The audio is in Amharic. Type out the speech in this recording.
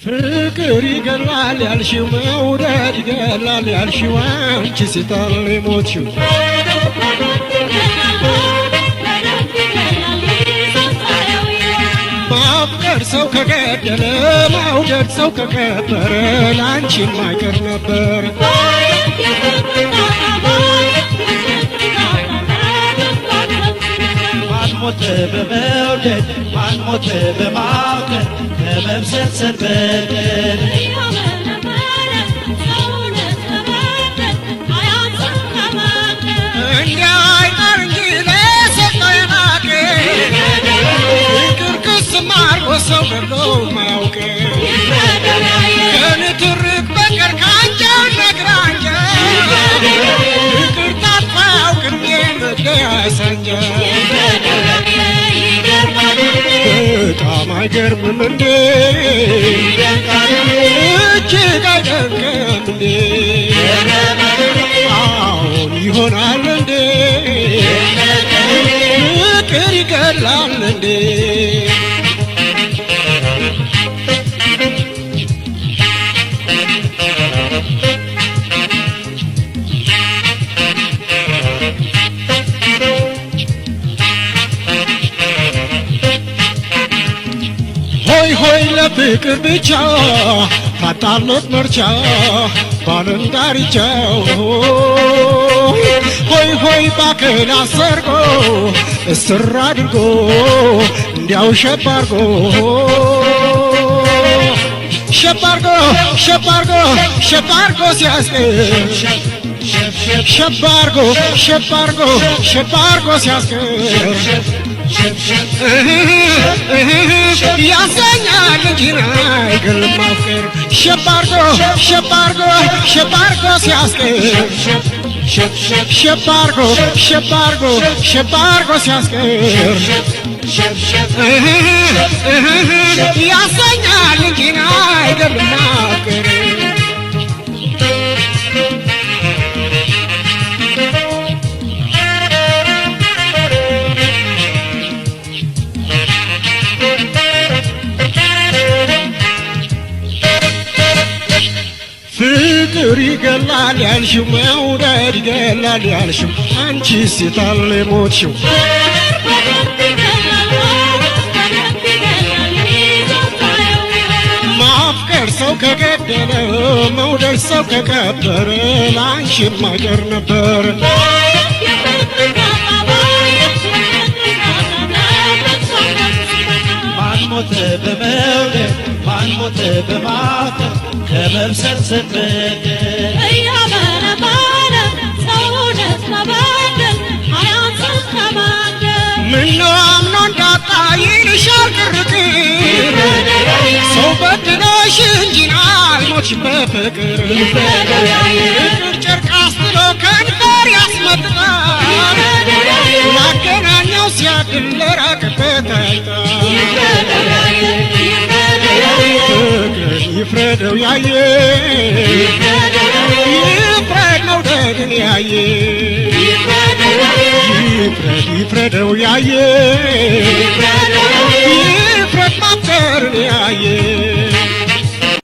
ፍቅር ይገላል ያልሽው መውደድ ይገላል ያልሽው አንቺ ሲጣል ሞትሽው ማፍቀር ሰው ከገደለ መውደድ ሰው ከቀበረ ላንቺ ማይቀር ነበር ማንሞት በመውደድ ማንሞት በማፍቀር ከመብሰልሰል በቀር እንዳይቀር እንጂ ለሰጠው የናቀ ፍቅር ክስም አርጎ ሰው ገድሎ ማያውቅ ከንትርክ በቀር ከአንጀት ነግራንጀ ፍቅር ታጥፋ አያውቅም የመለያ ሳንጃ በጣም አይገርምም እንዴ እጅግ አይደንቅም እንዴ አሁን ይሆናል እንዴ ፍቅር ይገላል እንዴ ሆይ ሆይ ለፍቅር ብቻ ካጣሎት መርቻ ባለም ዳርቻው ሆይ ሆይ ባክል አሰርጎ እስር አድርጎ እንዲያው ሸባርጎ ሸባርጎ ሸባርጎ ሸባርጎ ሲያስቀር ሸባርጎ ሸባርጎ ሸባርጎ ሲያስቀር ያሰኛል እንጂ አይገልም ማፍቀር ሸባርጎ ሸባርጎ ሸባርጎ ሲያስቀር ሸባርጎ ሸባርጎ ሸባርጎ ሲያስቀር ያሰኛል እንጂ አይገልም ማፍቀር ፍቅር ይገላል ያልሽው መውደድ ይገላል ያልሽው አንቺ ሲጣል ሞትሽው ማፍቀር ሰው ከገደለ መውደድ ሰው ከቀበረ ላንቺ ማይቀር ነበር ማንሞት በመውደድ ማንሞት በማፍቀር ከመብሰልሰል በቀር እያመረመረ ሰውነት መበደል አያንስም ከማንደር ምነው አምኖ እንዳጣ ይልሻል ቅርቅር ሰው በድለሽ እንጂ አልሞትሽም በፍቅር ፍቅር ጨርቅ አስጥሎ ከንፈር ያስመጥጣል ያገናኘው ሲያድል ለራቀበት አይጣል ፍቅር ይፍረደው ያየ ይፍረድ መውደድን ያየ ይፍረድ ይፍረደው ያየ